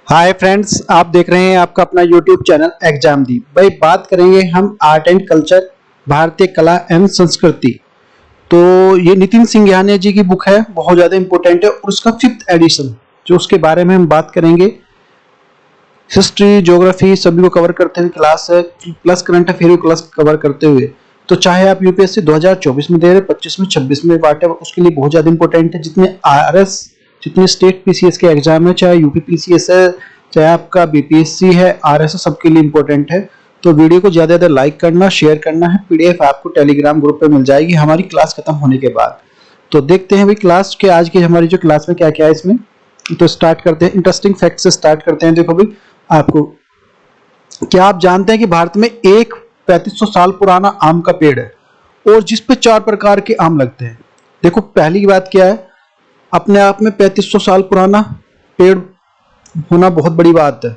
Hi friends, आप देख रहे हैं आपका अपना यूट्यूब चैनल एग्जामदीप। भाई बात करेंगे हम आर्ट एंड कल्चर, भारतीय कला एवं संस्कृति। तो ये नितिन सिंघानिया जी की बुक है, बहुत ज़्यादा इंपॉर्टेंट है और उसका 5th एडिशन जो उसके बारे में हम बात करेंगे। हिस्ट्री, ज्योग्राफी सभी को कवर करते हुए क्लास है, plus current affair class cover करते हुए। तो चाहे आप यूपीएससी 2024 में दे रहे, 25 में, 26 में, वाट उसके लिए बहुत ज़्यादा इंपॉर्टेंट है। जितने आरएस, जितने स्टेट पीसीएस के एग्जाम है, चाहे यूपी पीसीएस है, चाहे आपका बीपीएससी है, आरएस है, सबके लिए इंपॉर्टेंट है। तो वीडियो को ज्यादा ज्यादा लाइक करना, शेयर करना है। पीडीएफ आपको टेलीग्राम ग्रुप पे मिल जाएगी हमारी क्लास खत्म होने के बाद। तो देखते हैं भाई क्लास के आज की हमारी जो क्लास में क्या क्या है इसमें। तो स्टार्ट करते हैं, इंटरेस्टिंग फैक्ट से स्टार्ट करते हैं। देखो भाई, आपको क्या आप जानते हैं कि भारत में एक 3500 साल पुराना आम का पेड़ है और जिस पे 4 प्रकार के आम लगते हैं। देखो पहली बात क्या है, अपने आप में 3500 साल पुराना पेड़ होना बहुत बड़ी बात है,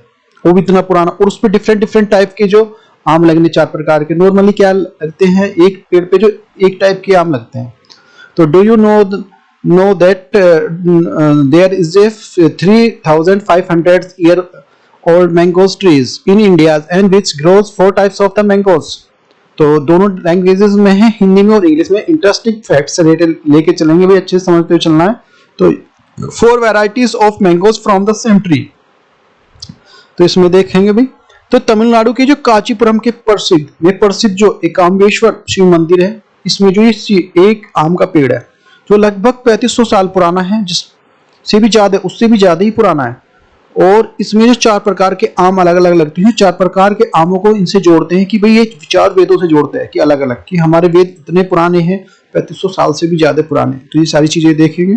वो भी इतना पुराना, और उस पर डिफरेंट डिफरेंट टाइप के जो आम लगने 4 प्रकार के। नॉर्मली क्या लगते हैं, एक पेड़ पे जो एक टाइप के आम लगते हैं। तो do you know that there is a 3500 year old mangoes trees in India and which grows 4 types of the mangoes। तो दोनों लैंग्वेजेस में है, हिंदी में और इंग्लिश में। इंटरेस्टिंग फैक्ट्स लेके चलेंगे भाई, अच्छे से समझते हुए चलना है। तो 4 varieties of mangoes from the same tree। तो इसमें देखेंगे भाई, तो तमिलनाडु के जो कांचीपुरम के प्रसिद्ध जो एकाम्बेश्वर शिव मंदिर है, इसमें जो ये एक आम का पेड़ है जो लगभग 3500 साल पुराना है, जिससे भी ज्यादा, उससे भी ज्यादा ही पुराना है। और इसमें जो 4 प्रकार के आम अलग अलग लगते हैं, 4 प्रकार के आमों को इनसे जोड़ते हैं कि भाई ये 4 वेदों से जोड़ते हैं कि अलग अलग, कि हमारे वेद इतने पुराने हैं, 3500 साल से भी ज्यादा पुराने। तो ये सारी चीजें देखेंगे।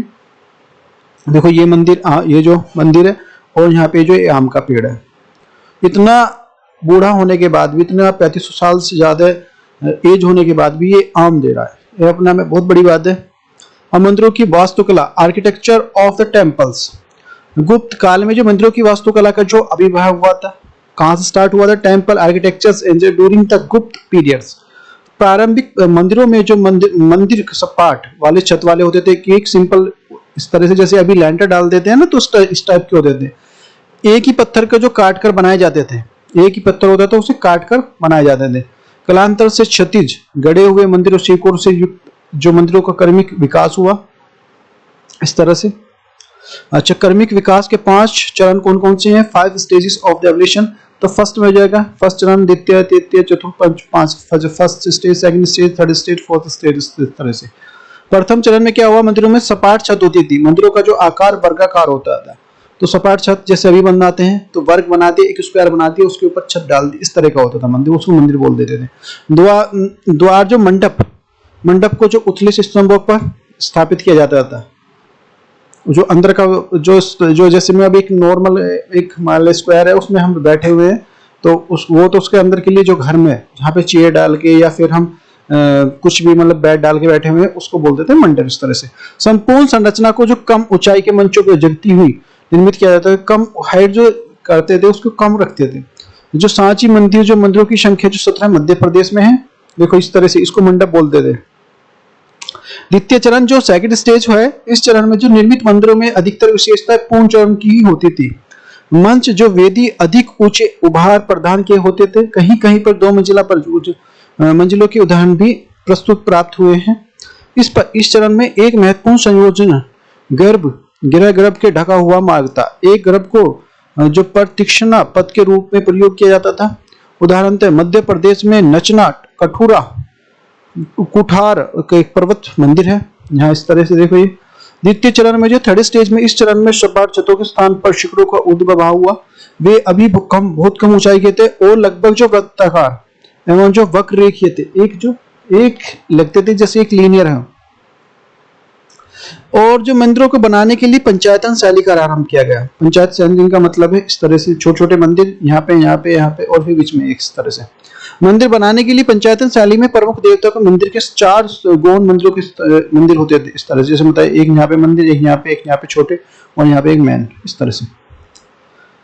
देखो ये मंदिर, ये जो मंदिर है और यहाँ पे जो ये आम का पेड़ है, इतना बूढ़ा होने के बाद भी, इतना 3500 साल से ज्यादा एज होने के बाद भी ये आम दे रहा है, ये अपने में बहुत बड़ी बात है। मंदिरों की वास्तुकला, आर्किटेक्चर ऑफ द टेम्पल्स। गुप्त काल में जो मंदिरों की वास्तुकला का जो आविर्भाव हुआ था, कहां से स्टार्ट हुआ था? टेम्पल आर्किटेक्चर्स ड्यूरिंग द गुप्त पीरियड्स। प्रारंभिक मंदिरों में जो मंदिर सपाट वाले छत वाले होते थे, कि एक सिंपल इस तरह से, जैसे अभी लैंटर डाल देते हैं ना, तो इस टाइप के होते थे। एक ही पत्थर का जो काट कर बनाए जाते थे, एक ही पत्थर होता था, उसे काट कर बनाए जाते थे। कालांतर से क्षितिज गड़े हुए मंदिरों शिखर से युक्त जो मंदिरों का क्रमिक विकास हुआ, इस तरह से। अच्छा, क्रमिक विकास के 5 चरण कौन कौन से हैं? 5 स्टेजेस ऑफ द एवोल्यूशन। तो फर्स्ट में हो जाएगा फर्स्ट चरण, द्वितीय, तृतीय, चतुर्थ, पंच, 5 first stage, second stage, third stage, fourth stage, इस तरह से। प्रथम चरण में क्या हुआ? मंदिरों में सपाट छत होती थी, मंदिरों का जो आकार वर्गाकार होता था। तो सपाट छत जैसे अभी बनाते हैं, तो वर्ग बना दिए, एक स्क्वायर बना दिया, उसके ऊपर छत डाल दी, इस तरह का होता था मंदिर, उसको मंदिर बोल देते थे। द्वार जो मंडप को जो उथले स्तंभों पर स्थापित किया जाता था, जो अंदर का जो जैसे में अभी एक नॉर्मल एक मान लो स्क्वायर है, उसमें हम बैठे हुए हैं, तो तो उसके अंदर के लिए जो घर में जहाँ पे चेयर डाल के या फिर हम कुछ भी मतलब बेड डाल के बैठे हुए हैं, उसको बोलते थे मंडप। इस तरह से संपूर्ण संरचना को जो कम ऊंचाई के मंचों को जगती हुई निर्मित किया जाता है, कम हाइट जो करते थे उसको कम रखते थे। जो सांची मंदिर, जो मंदिरों की संख्या जो 17 मध्य प्रदेश में है, देखो इस तरह से, इसको मंडप बोलते थे। द्वितीय चरण जो सेकंड स्टेज है, इस चरण में जो निर्मित मंदिरों में अधिकतर विशेषता पूर्ण चरण की ही होती थी। मंच जो वेदी अधिक ऊंचे उभार प्रदान किए होते थे, कहीं कहीं पर 2 मंजिलों के उदाहरण भी प्रस्तुत प्राप्त हुए हैं। इस चरण में एक महत्वपूर्ण संयोजन गर्भ के ढका हुआ मार्ग था। एक गर्भ को जो प्रतीक्षणा पथ के रूप में प्रयोग किया जाता था। उदाहरणतः मध्य प्रदेश में नचना कठुरा कुठार का एक पर्वत मंदिर है, यहाँ इस तरह से देखो। ये द्वितीय चरण में जो थर्ड स्टेज में, इस चरण में सपाट छतों के स्थान पर शिखरों का उद्भव हुआ। वे अभी बहुत कम ऊंचाई के थे और लगभग जो वृत्ताकार एवं जो वक्र रेखीय थे, एक लगते थे जैसे एक लीनियर है। और जो मंदिरों को बनाने के लिए पंचायतन शैली का आरंभ किया गया। पंचायत शैली का मतलब है इस तरह से छोटे छोटे मंदिर, यहाँ पे और फिर बीच में एक इस तरह से। मंदिर बनाने के लिए पंचायतन शैली में प्रमुख देवता को मंदिर के 4 गौण मंदिरों के मंदिर होते थे, इस तरह से। जैसे बताया, एक यहाँ पे मंदिर, एक यहाँ पे छोटे, और यहाँ पे एक मेन, इस तरह से।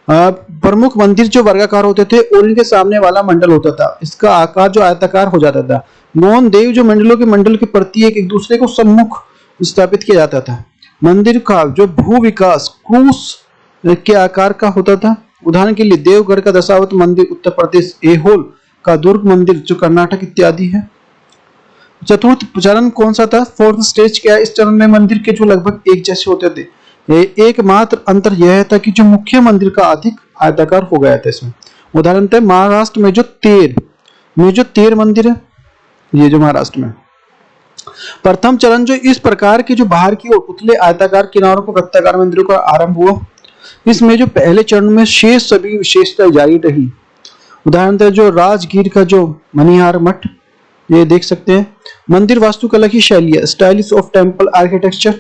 प्रमुख मंदिर जो वर्गाकार होते थे और इनके सामने वाला मंडल होता था, इसका आकार जो आयताकार हो जाता था। गौण देव जो मंडलों के मंडल के प्रत्येक एक दूसरे को सम्मुख स्थापित किया जाता था। मंदिर का जो भू विकास क्रूस के आकार का होता था। उदाहरण के लिए देवगढ़ का दशावत मंदिर उत्तर प्रदेश, ऐहोल का दुर्ग मंदिर जो कर्नाटक इत्यादि है। चतुर्थ चरण कौन सा था? फोर्थ स्टेज क्या है? इस चरण में मंदिर के जो लगभग एक जैसे होते थे। एकमात्र अंतर यह था कि जो मुख्य मंदिर का अधिक आयताकार हो गया था इसमें। उदाहरण थे महाराष्ट्र में जो तेर मंदिर है, ये जो महाराष्ट्र में प्रथम चरण जो इस प्रकार की जो बाहर की ओर उतले आयताकार किनारों को वृत्ताकार मंदिरों का आरंभ हुआ। इसमें जो पहले चरण में शेष सभी विशेषताएं जारी रही। उदाहरण थे जो राजगीर का जो मणिहार मठ, ये देख सकते हैं। मंदिर वास्तुकला की शैली, स्टाइल्स ऑफ टेम्पल आर्किटेक्चर,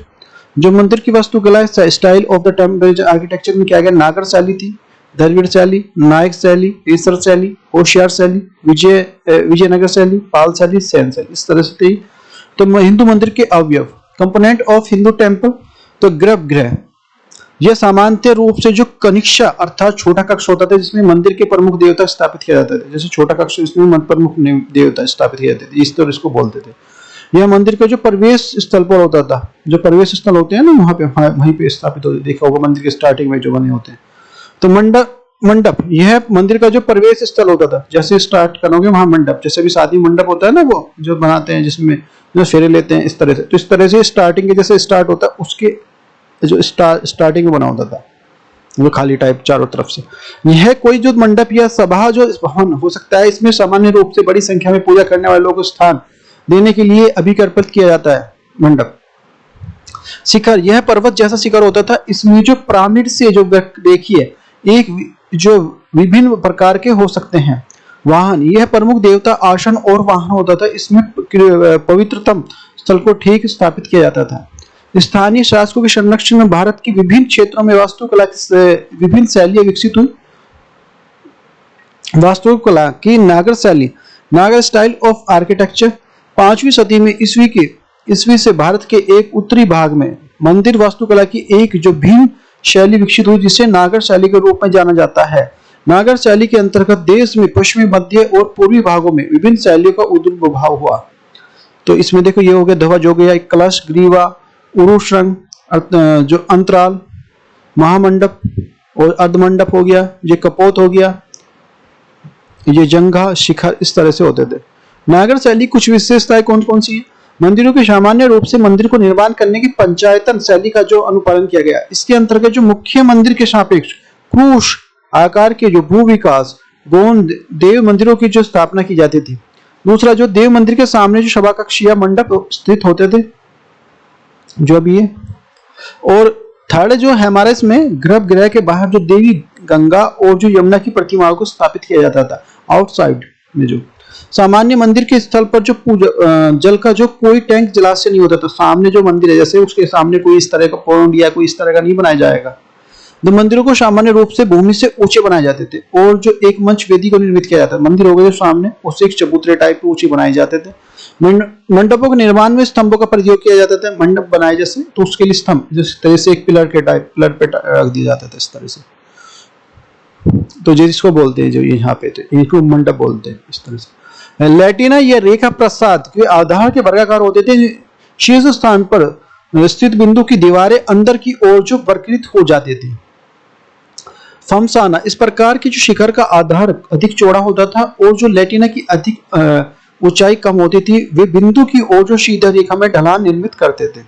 जो मंदिर की वास्तुकला है, style of the temple architecture में क्या गया? नागर शैली थी, द्रविड़ शैली, नायक शैली, केसर शैली, होशियार शैली, विजयनगर शैली, पाल शैली, सेन शैली, इस तरह से थी। तो हिंदू मंदिर के अवयव, कंपोनेंट ऑफ हिंदू टेम्पल, तो गर्भगृह, यह सामान्य रूप से जो कनिक्षा अर्थात छोटा कक्ष होता था जिसमें मंदिर के प्रमुख देवता स्थापित किया जाता था। जैसे छोटा कक्ष इसमें प्रमुख देवता स्थापित किए जाते थे, इस तरह इसको बोलते थे। यह मंदिर का जो प्रवेश स्थल पर होता था, जो प्रवेश स्थल होते हैं ना वहां पे, वहीं पे स्थापित होते, देखा होगा मंदिर के स्टार्टिंग में जो बने होते हैं। तो मंडप, यह मंदिर का जो प्रवेश स्थल होता था। जैसे स्टार्ट करोगे वहां मंडप, जैसे भी शादी मंडप होता है ना, वो जो बनाते हैं जिसमें जो फेरे लेते हैं, इस तरह से। तो इस तरह से स्टार्टिंग के जैसे स्टार्ट होता है उसके जो स्टार्टिंग में बना होता था वो खाली टाइप चारों तरफ से। यह कोई जो मंडप या सभा जो भवन हो सकता है, इसमें सामान्य रूप से बड़ी संख्या में पूजा करने वाले लोगों को स्थान देने के लिए अभिकल्पित किया जाता है। मंडप शिखर, यह पर्वत जैसा शिखर होता था। इसमें जो पिरामिड से जो देखिए एक जो विभिन्न प्रकार के हो सकते हैं वाहन, यह प्रमुख देवता आसन और वाहन होता था। इसमें पवित्रतम स्थल को ठीक स्थापित किया जाता था। स्थानीय शासकों के संरक्षण में भारत के विभिन्न क्षेत्रों में वास्तुकला की विभिन्न शैलियां विकसित हुई। वास्तुकला की नागर शैली, नागर स्टाइल ऑफ आर्किटेक्चर, 5वीं सदी में ईस्वी से भारत के एक उत्तरी भाग में मंदिर वास्तुकला की एक जो भिन्न शैली विकसित हुई जिसे नागर शैली के रूप में जाना जाता है। नागर शैली के अंतर्गत देश में पश्चिमी, मध्य और पूर्वी भागों में विभिन्न शैलियों का उद्भव हुआ। तो इसमें देखो ये हो गया ध्वज हो गया, एक कलश, ग्रीवा, उरुश्रंग, जो अंतराल, महामंडप और अर्धमंडप हो गया, ये कपोत हो गया, ये जंघा, शिखर, इस तरह से होते थे। नागर शैली कुछ विशेषताएं कौन कौन सी है? मंदिरों के सामान्य रूप से मंदिर को निर्माण करने की पंचायतन शैली का जो अनुपालन किया गया। इसके अंतर्गत जो मुख्य मंदिर के सापेक्ष क्रूश आकार के जो भू विकास गौण देव मंदिरों की जो स्थापना की जाती थी। दूसरा, जो देव मंदिर के सामने जो सभा कक्ष या मंडप स्थित होते थे जो भी है। और थर्ड जो है हमारे इसमें गर्भगृह के बाहर जो देवी गंगा और जो यमुना की प्रतिमाओं को स्थापित किया जाता था। आउटसाइड में जो सामान्य मंदिर के स्थल पर जो जल का जो कोई टैंक जलाशय नहीं होता था। सामने जो मंदिर है जैसे उसके सामने कोई इस तरह का पौंड या कोई इस तरह का नहीं बनाया जाएगा। तो मंदिरों को सामान्य रूप से भूमि से ऊंचे बनाए जाते थे और जो एक मंच वेदी को निर्मित किया जाता है। मंदिर हो गए जो सामने उससे एक चबूतरे टाइप के ऊंचे बनाए जाते थे। मंडपों के निर्माण में स्तंभों का प्रयोग किया जाता था। मंडप बनाए जैसे तो उसके लिए स्तंभ जिस तरह से एक पिलर के टाइप पिलर पे रख दिया जाता था इस तरह से। तो जिसको बोलते हैं जो यहाँ पे थे इनको मंडप बोलते हैं इस तरह से। लैटिना या रेखा प्रसाद के आधार के वर्गाकार होते थे। शीर्ष स्थान पर स्थित बिंदु की दीवारें अंदर की ओर जो वर्गीकृत हो जाती थी। फमसाना, इस प्रकार की जो शिखर का आधार अधिक चौड़ा होता था और जो लैटिना की अधिक ऊंचाई कम होती थी। वे बिंदु की ओर जो सीधा रेखा में ढलान निर्मित करते थे।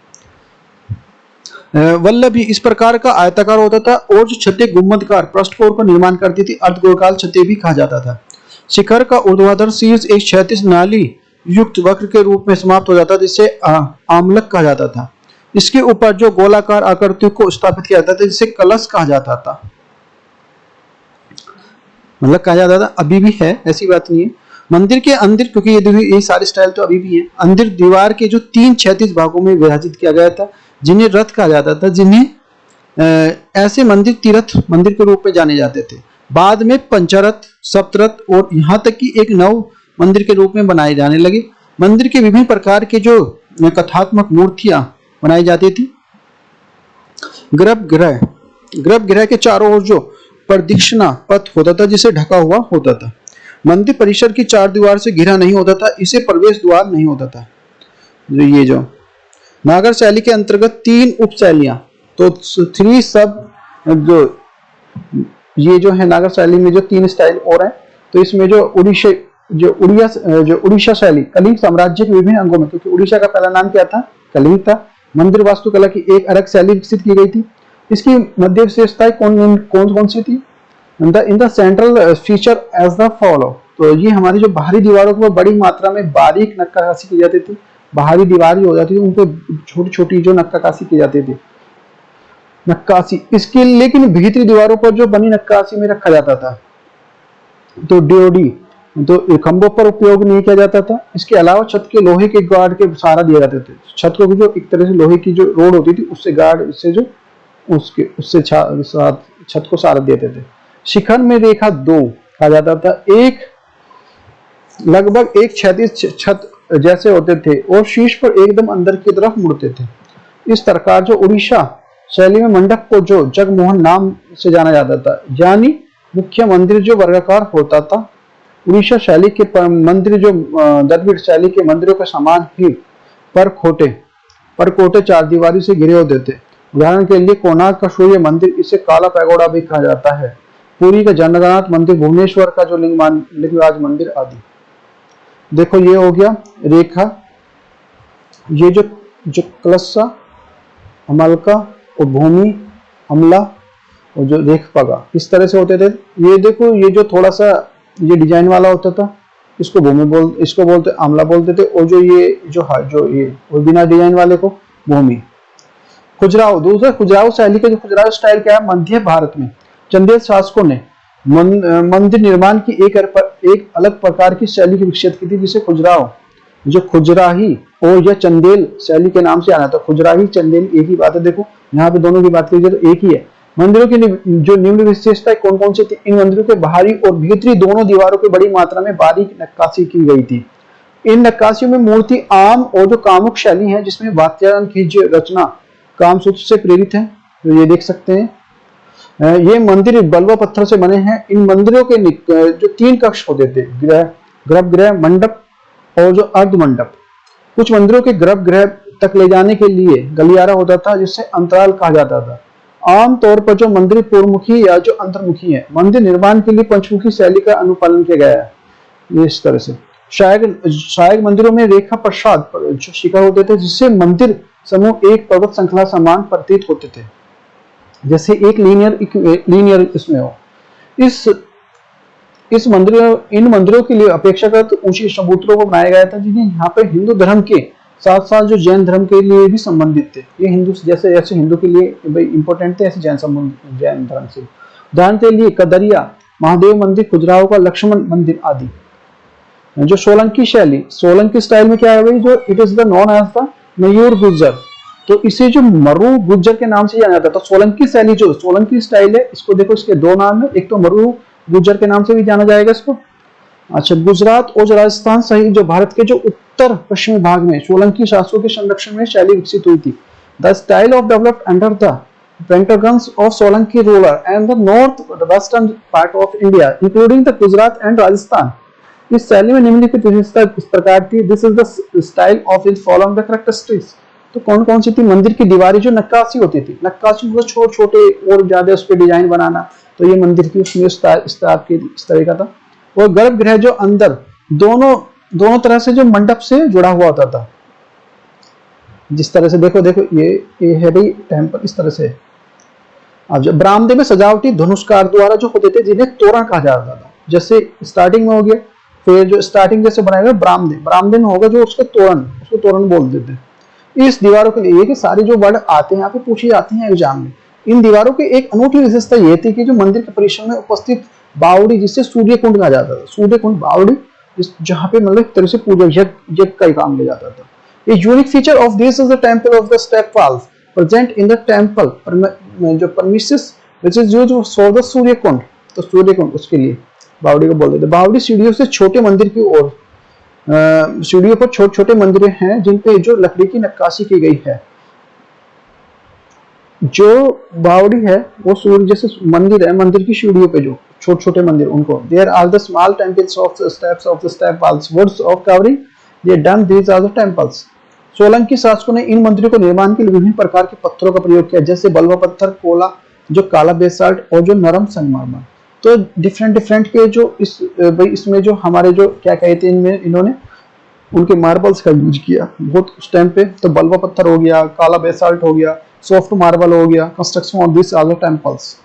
वल्लभी इस प्रकार का आयताकार होता था और जो छतें गुंबदकार पृष्ठकोण का निर्माण करती थी। अर्धगोलाकार छतें भी कहा जाता था। शिखर का ऊर्ध्वाधर शीर्ष एक क्षैतिज नाली युक्त वक्र के रूप में समाप्त हो जाता था जिसे आमलक कहा जाता था। इसके ऊपर जो गोलाकार आकृति को स्थापित किया जाता था जिसे कलश कहा जाता था। मतलब कहा जाता था, अभी भी है ऐसी बात नहीं है। मंदिर के अंदर क्योंकि ये सारे स्टाइल तो अभी भी है। अंदर दीवार के जो 3 क्षैतिज भागों में विभाजित किया गया था जिन्हें रथ कहा जाता था। जिन्हें ऐसे मंदिर तीर्थ मंदिर के रूप में जाने जाते थे। बाद में पंचरथ, सप्तरथ और यहाँ तक कि एक नव मंदिर के रूप में बनाए जाने लगे। मंदिर के विभिन्न प्रकार के जो कथात्मक मूर्तियां बनाई जाती थी। गर्भगृह के चारों ओर जो प्रदक्षिणा पथ होता था जिसे ढका हुआ होता था। मंदिर परिसर की 4 दीवार से घिरा नहीं होता था। इसे प्रवेश द्वार नहीं होता था। ये जो नागर शैली के अंतर्गत 3 उप शैलियां, तो 3 सब जो ये जो है नागर शैली में जो 3 स्टाइल और हैं, तो इसमें जो उड़ीसा शैली कलिंग साम्राज्य के विभिन्न अंगों में, क्योंकि उड़ीसा का पहला नाम क्या था, कलिंग था, मंदिर वास्तुकला की एक अलग शैली विकसित की गई थी। इसकी मध्य विशेषताएं कौन कौन सी थी? In the central feature as the follow, तो ये हमारी जो बाहरी दीवारों पर बड़ी मात्रा में बारीक नक्काशी की जाती थी, बाहरी दीवार ही हो जाती थी, उन पर छोटी छोटी जो नक्काशी की जाती थी, नक्काशी इसके, लेकिन भीतरी दीवारों पर जो बनी नक्काशी में रखा जाता था, तो डीओडी, तो खंभों पर उपयोग नहीं किया जाता था। इसके अलावा छत के लोहे के गार्ड के सहारा दिए जाते थे, छत को भी जो एक तरह से लोहे की जो रोड होती थी उससे गार्ड, उससे जो उससे छत को सहारा देते थे। शिखर में रेखा 2 कहा जाता था, एक लगभग एक क्षैतिज छत जैसे होते थे और शीर्ष पर एकदम अंदर की तरफ मुड़ते थे। इस प्रकार जो उड़ीसा शैली में मंडप को जो जगमोहन नाम से जाना जाता था, यानी मुख्य मंदिर जो वर्गाकार होता था। उड़ीसा शैली के मंदिर जो द्रविड़ शैली के मंदिरों के समान ही परकोटे 4 दीवारी से घिरे होते थे। उदाहरण के लिए कोणार्क का सूर्य मंदिर, इसे काला पैगोडा भी कहा जाता है, पुरी का जगन्नाथ मंदिर, भुवनेश्वर का जो लिंगराज मंदिर आदि। देखो ये हो गया रेखा, ये जो कलशा, अमलका और भूमि, अमला और जो रेखपगा इस तरह से होते थे। ये देखो ये जो थोड़ा सा ये डिजाइन वाला होता था, इसको इसको बोलते अमला बोलते थे, और जो ये और बिना डिजाइन वाले को भूमि। खुजराहो, दूसरा खुजराहो शैली का जो खुजराहो स्टाइल क्या है, मध्य भारत में चंदेल शासकों ने मंदिर निर्माण की एक अलग प्रकार की शैली की विकसित की थी, जिसे खुजराहो, जो खुजराही और या चंदेल शैली के नाम से आना था। खुजराही चंदेल एक ही बात है, देखो यहाँ पे दोनों की बात की जाए तो एक ही है। मंदिरों की जो निम्न विशेषताएं कौन कौन सी थी? इन मंदिरों के बाहरी और भीतरी दोनों दीवारों की बड़ी मात्रा में बारीक नक्काशी की गई थी। इन नक्काशियों में मूर्ति आम और जो कामुक शैली है, जिसमें वात्यायन की रचना कामसूत्र से प्रेरित है, तो ये देख सकते हैं। ये मंदिर बलवा पत्थर से बने हैं। इन मंदिरों के जो 3 कक्ष होते थे, गर्भगृह, मंडप और जो अर्ध मंडप। कुछ मंदिरों के गर्भगृह तक ले जाने के लिए गलियारा होता था, जिससे अंतराल कहा जाता था। आमतौर पर जो मंदिर पूर्वमुखी या जो अंतर्मुखी है, मंदिर निर्माण के लिए पंचमुखी शैली का अनुपालन किया गया है। इस तरह से शायद मंदिरों में रेखा प्रसाद जो शिखर होते थे, जिससे मंदिर समूह एक पर्वत श्रृंखला समान प्रतीत होते थे, जैसे एक लीनियर इसमें हो। इन मंदिरों के लिए अपेक्षाकृत ऊंची चबूतरों को बनाया गया था, जिन्हें यहाँ पे हिंदू धर्म के साथ साथ जो जैन धर्म के लिए भी संबंधित थे। ये हिंदू जैसे हिंदू के लिए भाई इंपॉर्टेंट थे, ऐसे जैन धर्म से। उदाहरण के लिए कदरिया महादेव मंदिर, खुजराहो का लक्ष्मण मंदिर आदि। जो सोलंकी शैली, सोलंकी स्टाइल में क्या है भाई, जो it is the known as the Mayur Gurjar, तो इसे जो मरु गुर्जर के नाम से जाना जाता था। सोलंकी शैली जो सोलंकी स्टाइल है, इसको देखो इसके 2 नाम है, एक तो मरु गुर्जर के नाम से भी जाना जाएगा इसको। अच्छा, गुजरात और राजस्थान सहित जो भारत के जो उत्तर पश्चिमी भाग में सोलंकी शासकों के संरक्षण में शैली विकसित हुई थी। The style of developed under the pentagons of Solanki ruler and the north western part of India including the Gujarat and Rajasthan. इस शैली में निम्नलिखित विशेषता इस प्रकार थी। This is the style of it following the characteristics. तो कौन कौन सी थी? मंदिर की दीवारें जो नक्काशी होती थी, नक्काशी को छोटे छोटे और ज्यादा उस पर डिजाइन बनाना, तो ये मंदिर की उसमें इस तरह का था। और गर्भगृह जो अंदर दोनों तरह से जो मंडप से जुड़ा हुआ होता था, जिस तरह से देखो ये है भाई टेम्पल, इस तरह से। अब जब बरामदे में सजावटी धनुष्कार द्वारा जो होते थे, जिन्हें तोरण कहा जाता था, जैसे स्टार्टिंग में हो गया, फिर जो स्टार्टिंग जैसे बनाएगा बरामदे में होगा जो उसको तोरण बोल देते हैं। इस दीवारों के लिए कि सारे जो वर्ड आते हैं यहाँ पे पूछे जाते हैं एग्जाम में। इन दीवारों की एक अनूठी विशेषता ये थी कि जो मंदिर के परिसर में उपस्थित बावड़ी, जिससे सूर्य कुंड कहा जाता था, सूर्य कुंड बावड़ी, जहाँ पे मतलब एक तरह से पूजा यज्ञ का ही काम ले जाता था। A unique feature of this is the temple of the step walls present in the temple जो premises which is used for the सूर्य कुंड। तो सूर्य कुंड उसके लिए बावड़ी को बोलते थे। बावड़ी सीढ़ियों से छोटे मंदिर की ओर, सीढ़ियों पर छोटे छोटे मंदिर हैं जिन पे जो लकड़ी की नक्काशी की गई है। जो बावड़ी है वो सूर्य जैसे मंदिर है, मंदिर की सीढ़ियों पे जो छोटे छोटे मंदिर, उनको there are the small temples of the steps of the step walls woods of covering they done these are the temples। Solanki शासकों ने इन मंदिरों को निर्माण के लिए विभिन्न प्रकार के पत्थरों का प्रयोग किया, जैसे बलुआ पत्थर, कोला, जो काला बेसाल्ट और जो नरम संगमरमर। तो डिफरेंट डिफरेंट के जो भाई इसमें जो हमारे जो क्या कहते हैं, इनमें इन्होंने उनके मार्बल्स का यूज किया बहुत उस टाइम पे। तो बलुआ पत्थर हो गया, काला बेसाल्ट हो गया, सॉफ्ट मार्बल हो गया। Construction of this are temples.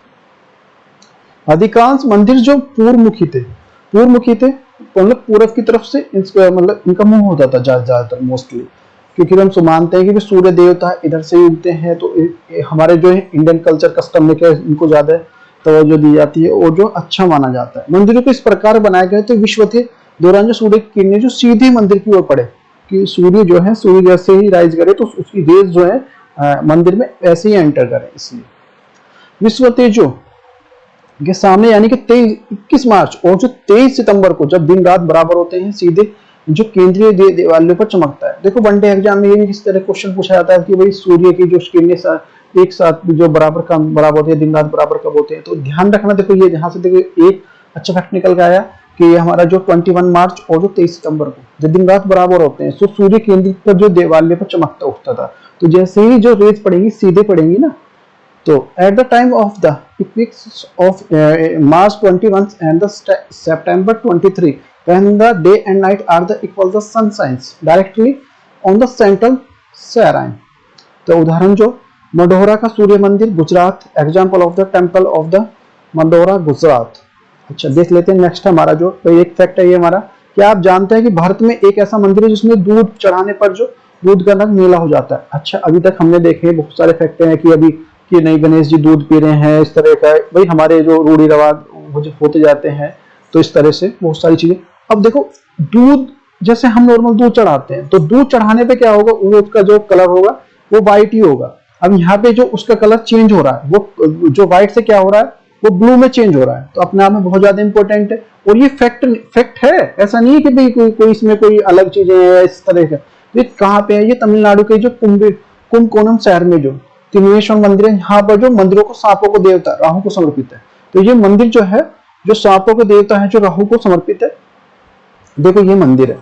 अधिकांश मंदिर जो पूर्वमुखी थे, मतलब पूरब की तरफ से मतलब इनका मुंह होता था ज्यादातर मोस्टली, क्योंकि हम मानते हैं कि सूर्य देवता इधर से ही उगते हैं। तो हमारे जो है इंडियन कल्चर कस्टम में क्या इनको ज्यादा तवज्जो दी जाती है और जो अच्छा माना जाता है। मंदिरों को इस प्रकार बनाए गए थे विश्व के दौरान जो सूर्य की किरणें जो सीधे मंदिर की ओर पड़े, कि सूर्य जो है सूर्य जैसे ही राइज करे तो उसकी रेज जो है मंदिर में ऐसे ही एंटर करे। इसलिए विश्व तेजो के सामने यानी कि 21 मार्च और जो 23 सितंबर को जब दिन रात बराबर होते हैं, सीधे जो केंद्रीय देवालयों पर चमकता है। देखो वनडे एग्जाम में ये किस तरह क्वेश्चन पूछा जाता है कि भाई सूर्य की जो किरणें एक साथ जो बराबर होते हैं, दिन रात बराबर कब होते हैं। तो ध्यान रखना, देखो ये जहां से देखो एक अच्छा फैक्ट निकल के आया कि ये हमारा जो 21 मार्च और जो 23 सितंबर को जब दिन रात बराबर होते हैं, तो सूर्य केंद्र पर जो देवालय पर चमकता उठता था। तो जैसे ही जो रेज पड़ेंगी सीधे पड़ेंगी ना, तो at the time of the eclipse of March 21 and the September 23, when the day and night are the equal, the sun shines directly on the central shrine। तो उदाहरण जो मंडोरा का सूर्य मंदिर Gujarat, example of the temple of the Mandora Gujarat. अच्छा देख लेते हैं next हमारा जो एक फैक्ट है ये हमारा, क्या आप जानते हैं कि भारत में एक ऐसा मंदिर है जिसमें दूध चढ़ाने पर जो दूध का रंग नीला हो जाता है। अच्छा अभी तक हमने देखे बहुत सारे फैक्ट हैं कि अभी कि नहीं गणेश जी दूध पी रहे हैं, इस तरह का भाई हमारे जो रूढ़ी रिवाज होते जाते हैं। तो इस तरह से बहुत सारी चीजें। अब देखो दूध जैसे हम नॉर्मल दूध चढ़ाते हैं, तो दूध चढ़ाने पे क्या होगा, वो उसका जो कलर होगा वो व्हाइट ही होगा। अब यहाँ पे जो उसका कलर चेंज हो रहा है, वो जो व्हाइट से क्या हो रहा है, वो ब्लू में चेंज हो रहा है। तो अपने आप में बहुत ज्यादा इंपॉर्टेंट है और ये फैक्ट है, ऐसा नहीं है कि भाई कोई इसमें कोई अलग चीजें है इस तरह का। ये कहाँ पे है, ये तमिलनाडु के जो कुंभकोणम शहर में जो तिरुनेश्वर मंदिर है, यहाँ पर जो मंदिरों को सांपों को देवता राहु को समर्पित है। तो ये मंदिर जो है जो सांपों को देवता है जो राहु को समर्पित है, देखो ये मंदिर है।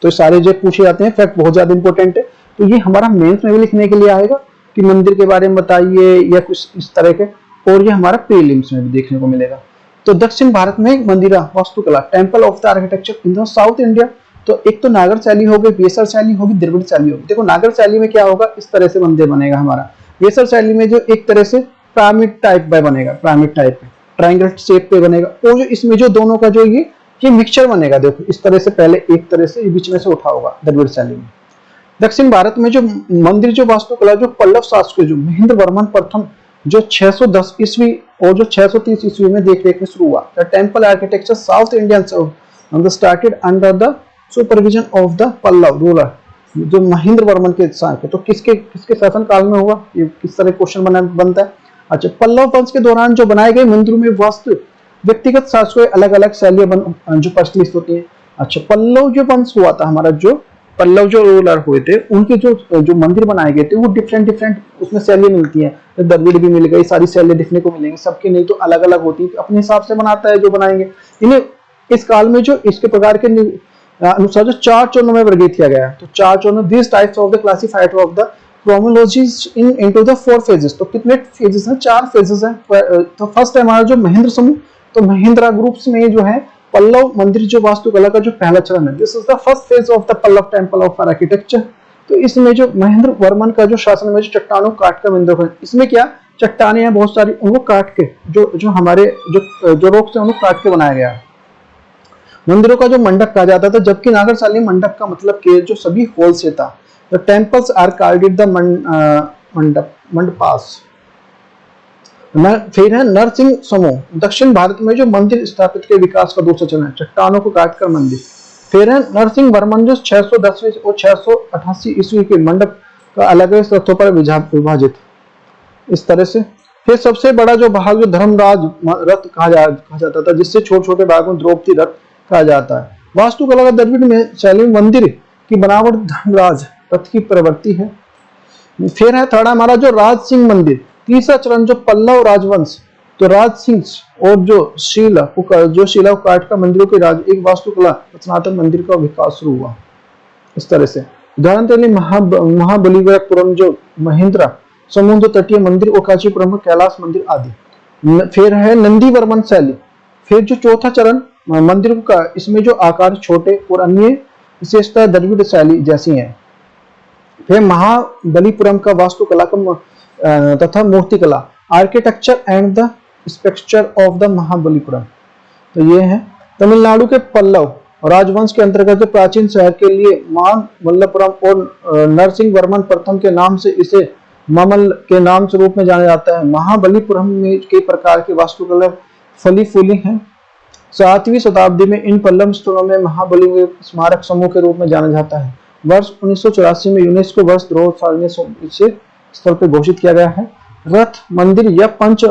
तो सारे जो पूछे जाते हैं फैक्ट बहुत ज्यादा इंपॉर्टेंट है। तो ये हमारा मेंस में भी लिखने के लिए आएगा कि मंदिर के बारे में बताइए या कुछ इस तरह के, और ये हमारा प्रीलिम्स में भी देखने को मिलेगा। तो दक्षिण भारत में मंदिरा वास्तुकला, temple of the architecture in the south India. तो एक तो नागर शैली हो गई, बेसर शैली होगी, द्रविड़ शैली होगी। देखो नागर शैली में क्या होगा, इस तरह से मंदिर बनेगा हमारा। बेसर शैली में जो एक तरह से पिरामिड टाइप में बनेगा, पिरामिड टाइप में ट्रायंगल शेप पे बनेगा। और जो इसमें जो दोनों का जो ये मिक्सचर बनेगा, देखो इस तरह से पहले एक तरह से बीच में से उठा होगा द्रविड़ शैली में। दक्षिण भारत में जो मंदिर जो वास्तुकला जो पल्लव शासक जो महेंद्र वर्मन प्रथम जो 610 ईस्वी और जो 630 ईस्वी में देख रेख में शुरू हुआ। The temple architecture south Indian started under the supervision of the Pallava ruler, जो महेंद्र वर्मन के साथ। तो किसके शासन काल में हुआ, ये किस तरह क्वेश्चन बनता है। अच्छा पल्लव वंश के दौरान जो बनाए गए मंदिरों में वास्तु व्यक्तिगत शासकों अलग अलग शैलियां जो प्रचलित होती है। अच्छा पल्लव जो वंश हुआ था हमारा, जो पल्लव जो रूलर हुए थे उनके जो मंदिर बनाए गए थे वो डिफरेंट उसमें शैली मिलती है। द्रविड़ भी मिल गई, सारी शैली देखने को मिलेंगी, सबकी नहीं तो अलग अलग होती है, अपने हिसाब से बनाता है जो बनाएंगे। इन्हें इस काल में जो इसके प्रकार के अनुसार जो 4 चरणों में वर्गीकृत किया गया है। तो 4 चरणों, this types of the classified of the chronologies into the 4 phases. तो कितने फेजेस हैं, 4 फेजेस हैं। तो फर्स्ट है हमारा जो महेंद्र समूह, तो महिंद्रा ग्रुप्स में जो है पल्लव मंदिर जो वास्तुकला का जो पहला चरण है, this is the first phase of the Pallava temple of architecture. तो इसमें जो महेंद्र वर्मन का जो शासन में जो चट्टानों काट का मंदिर है, इसमें क्या चट्टाने हैं बहुत सारी, उनको काट के जो हमारे जो रॉक्स से उनको काट के बनाया गया है। मंदिरों का जो मंडप कहा जाता था, जबकि नागरशाली मंडप का मतलब कि जो सभी हॉल से था। The temples are called the mandapas. फिर है नरसिंह समूह, दक्षिण भारत में जो मंदिर स्थापित के विकास का दूसरा चरण है, चट्टानों को काटकर मंदिर। फिर है नरसिंह वर्मन जो 610 और 688 ईस्वी के मंडप का अलग अलग तत्वों पर विभाजित इस तरह से। फिर सबसे बड़ा जो भाग जो धर्मराज रथ कहा जाता था, जिससे छोटे छोटे भागों में द्रौपदी रथ कहा जाता है। वास्तुकला का द्रविड़ में शैली मंदिर की बनावट धर्मराज रथ की प्रवृत्ति है। फिर है थर्ड हमारा जो राज सिंह मंदिर, तीसरा चरण जो पल्लव राजवंश, तो राज सिंह और जो शिला काट का मंदिरों के राज एक वास्तुकला सनातन मंदिर का विकास शुरू हुआ इस तरह से। उदाहरण के लिए महाबलीपुरम जो महिंद्रा समुद्र तटीय मंदिर और कांचीपुरम का कैलाश मंदिर आदि। फिर है नंदी वर्मन शैली। फिर जो चौथा चरण मंदिर का, इसमें जो आकार छोटे और अन्य विशेषता द्रविड़ शैली जैसी हैं। फिर महाबलीपुरम का वास्तुकला तथा मूर्तिकला, architecture and the structure of the Mahabalipuram. तो ये है तमिलनाडु के पल्लव राजवंश के अंतर्गत जो प्राचीन शहर के लिए मामल्लपुरम और नरसिंह वर्मन प्रथम के नाम से इसे मामल के नाम से रूप में जाना जाता है। महाबलीपुरम में कई प्रकार की वास्तुकला फली फूली है। 7वीं शताब्दी में इन पल्लव स्थलों में महाबली स्मारक समूह के रूप में जाना जाता है। वर्ष 1984 में यूनेस्को वर्ष धरोहर स्थल पर घोषित किया गया है। रथ मंदिर या पंच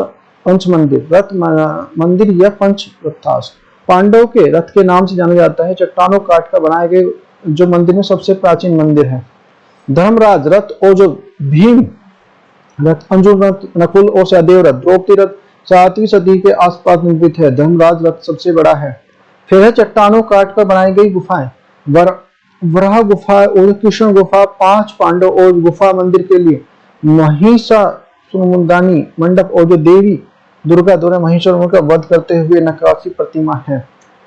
मंदिर, रथ मंदिर या पंच रथास पांडव के रथ के नाम से जाना जाता है। चट्टानों काट कर बनाए गए जो मंदिर में सबसे प्राचीन मंदिर है। धर्मराज रथ और जो भीम रथ, अर्जुन रथ, नकुल और सहदेव रथ, द्रौपदी रथ 7वीं सदी के आसपास निर्मित है। धर्मराज रथ सबसे बड़ा है। फिर है चट्टानों काट कर बनाई गई गुफाएं, वराह गुफा और कृष्ण गुफा 5 पांडव और गुफा मंदिर के लिए महिषासुरमर्दिनी मंडप और जो देवी दुर्गा द्वारा महिषासुर का वध करते हुए नक्काशी प्रतिमा है।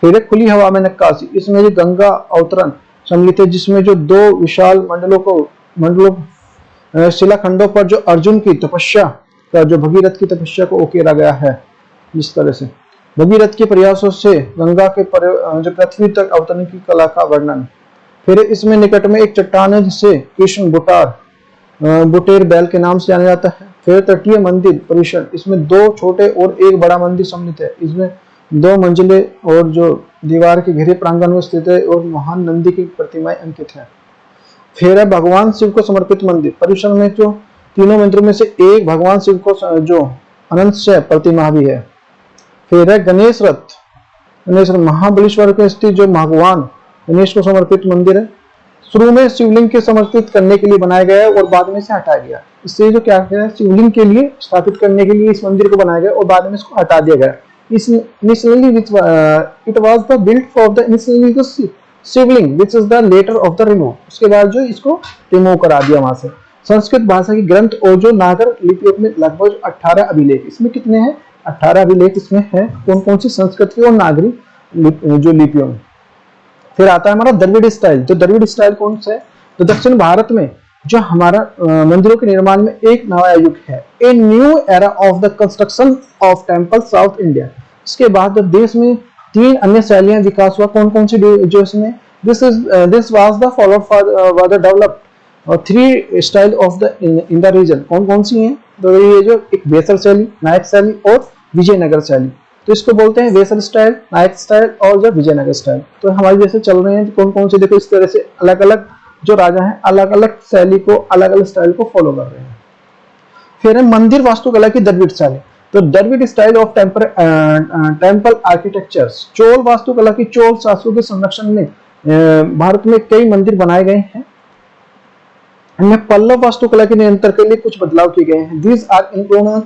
फिर है खुली हवा में नक्काशी, इसमें जो गंगा अवतरण सम्मिलित है, जिसमें जो 2 विशाल मंडलों शिलाखंडों पर जो अर्जुन की तपस्या का, जो भगीरथ की तपस्या को उकेरा गया है। इस तरह से भगीरथ के प्रयासों से गंगा के जो पृथ्वी तक अवतरण की कला का वर्णन। फिर इसमें निकट में एक चट्टान है जिसे कृष्ण बुटेर बैल के नाम से जाना जाता है। फिर तटीय मंदिर परिसर, इसमें 2 छोटे और 1 बड़ा मंदिर सम्मिलित है। इसमें 2 मंजिले और जो दीवार के घिरे प्रांगण में स्थित है और महान नंदी की प्रतिमाएं अंकित है। फिर है भगवान शिव को समर्पित मंदिर परिसर में जो तीनों मंदिरों में से एक भगवान शिव को जो अनंत से प्रतिमा भी है। फिर है गणेश रथ महाबलेश्वर के स्थित जो भगवान गणेश को समर्पित मंदिर है। शुरू में शिवलिंग के समर्पित करने के लिए बनाया गया है और बाद में से हटाया गया। इससे जो क्या है, शिवलिंग के लिए स्थापित करने के लिए इस मंदिर को बनाया गया और बाद में इसको हटा दिया गया। Initially it was the built for the initially the Shivling which is the later of the remove, उसके बाद जो इसको रिमूव करा दिया वहां से। संस्कृत भाषा की ग्रंथ और जो नागर लिपियों में लगभग 18 अभिलेख, इसमें कितने हैं 18 अभिलेख इसमें है। कौन कौन सी संस्कृत की और नागरी जो लिपियों में। फिर आता है हमारा द्रविड़ स्टाइल। जो द्रविड़ स्टाइल कौन सा है, तो दक्षिण भारत में जो हमारा मंदिरों के निर्माण में एक नया युग है, a new era of the construction of temple south India. इसके बाद देश में 3 अन्य शैलियां विकास हुआ। कौन कौन सी जो इसमें, this was the followed for the developed 3 style of the in the region. कौन कौन सी हैं, तो ये जो एक वेसल शैली, नायक शैली और विजयनगर शैली। तो इसको बोलते हैं वेसल स्टाइल, नायक स्टाइल और जो विजयनगर स्टाइल। तो हमारे जैसे चल रहे हैं कौन कौन से, देखो इस तरह से अलग अलग जो राजा हैं अलग अलग शैली को, अलग अलग स्टाइल को फॉलो कर रहे हैं। फिर है मंदिर वास्तुकला की द्रविड़ शैली। तो Dravida style of temple architecture, Chola वास्तुकला की चोल शासकों के संरक्षण में भारत में कई मंदिर बनाए गए हैं। इनमें पल्लव वास्तुकला के नियंत्रण के लिए कुछ बदलाव किए गए हैं। These are included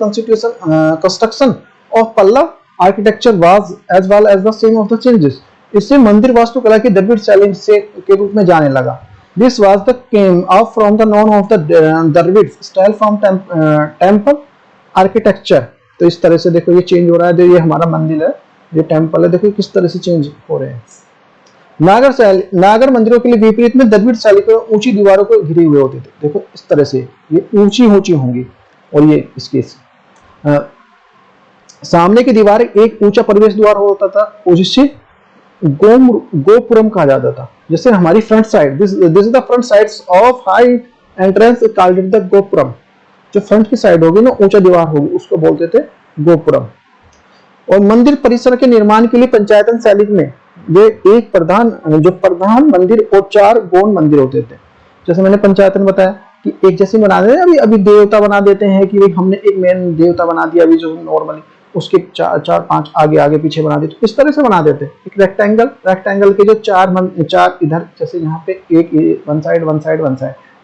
construction of Pallav architecture was as well as the same of the changes। इससे मंदिर वास्तुकला की द्रविड़ शैली से के रूप में जाने लगा। This was the came out from the known of the Dravid style from temple architecture। तो इस तरह से देखो ये चेंज हो रहा है। ये हमारा मंदिर है, ये टेम्पल है, देखो किस तरह से चेंज हो रहे हैं। नागर शैली, नागर मंदिरों के लिए विपरीत में द्रविड़ शैली को ऊंची दीवारों को घिरे हुए होते थे। देखो इस तरह से ये ऊंची ऊंची होंगी और ये इसके सामने की दीवार एक ऊंचा प्रवेश द्वार होता था और जिससे गोपुरम कहा जाता था। जैसे हमारी front side, this is the front sides of high entrance called it the gopuram. जो फ्रंट की साइड होगी ना ऊंचा दीवार होगी उसको बोलते थे गोपुरम। और मंदिर परिसर के निर्माण के लिए पंचायतन शैली में वे एक प्रधान मंदिर और 4 गौण मंदिर होते थे। जैसे मैंने पंचायतन बताया कि एक जैसे बना देते, अभी देवता बना देते हैं कि भाई हमने एक मेन देवता बना दिया, अभी जो नॉर्मली उसके 4-5 आगे पीछे बना देते, इस तरह से बना देते। एक रेक्टेंगल के जो 4 इधर, जैसे यहाँ पे एक वन साइड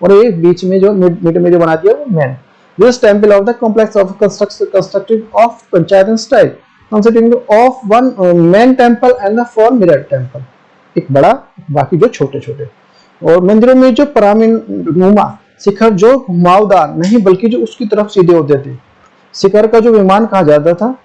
और एक बीच में जो मिड में जो बना दिया वो main. This temple of the complex of constructed of panchayatan style consisting of one main temple and the 4 mirror temple। एक बड़ा, बाकी जो छोटे छोटे। और मंदिरों में जो पिरामिडनुमा शिखर जो घुमावदार नहीं बल्कि जो उसकी तरफ सीधे होते थे, शिखर का जो विमान कहा जाता था।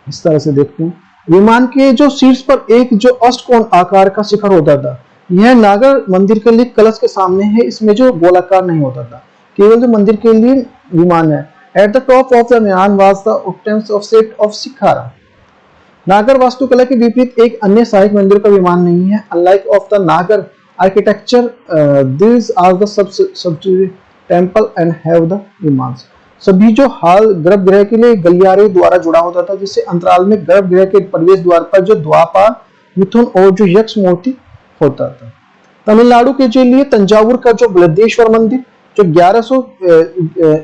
इस तरह से देखते हैं, विमान के जो शीर्ष पर एक जो अष्टकोण आकार का शिखर होता था। यह नागर मंदिर के लिए कलश के सामने है, इसमें जो गोलाकार नहीं होता था, केवल जो मंदिर के लिए विमान है। At the top of the vimana was the octants of set of shikhara. Nagara वास्तुकला के विपरीत एक अन्य सहायक मंदिर का विमान नहीं है। अनलाइक ऑफ द नागर architecture, these are the subsidiary temple and have the विमान। सभी जो हाल गर्भगृह के लिए गलियारे द्वारा जुड़ा होता था, जिससे अंतराल में गर्भगृह के प्रवेश द्वार पर जो द्वापार, मिथुन और जो यक्ष मूर्ति होता था। तमिलनाडु के लिए तंजावुर का जो बृहदेश्वर मंदिर जो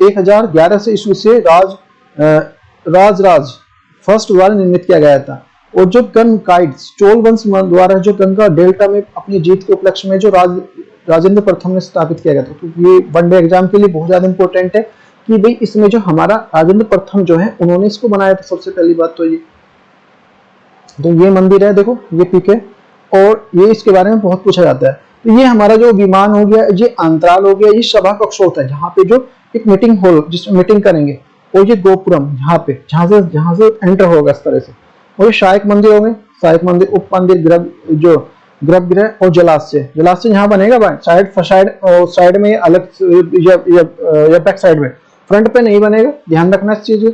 1011 से ईस्वी से राजराज फर्स्ट द्वारा निर्मित किया गया था। और जो गनकाइड्स चोल वंश द्वारा जो गंगा डेल्टा में अपनी जीत के उपलक्ष्य में जो राजेंद्र प्रथम ने स्थापित किया गया था। तो ये वनडे एग्जाम के लिए बहुत ज्यादा इंपॉर्टेंट है कि भाई इसमें जो हमारा राजेंद्र प्रथम जो है उन्होंने इसको बनाया था। सबसे पहली बात तो ये मंदिर है, देखो ये पिक है, और ये इसके बारे में बहुत पूछा जाता है। तो ये हमारा जो विमान हो गया, ये अंतराल हो गया, ये सभा कक्ष होता है जहाँ पे जो एक मीटिंग हॉल जिसमें मीटिंग करेंगे, और ये गोपुरम यहाँ पे जहाँ से एंटर होगा इस तरह से। और ये सहायक मंदिर हो गए, सहायक मंदिर, उप मंदिर, गर्भगृह और जलाशय। जलाशय यहाँ बनेगा भाई साइड में अलग या बैक साइड में, फ्रंट पे नहीं बनेगा, ध्यान रखना इस चीज।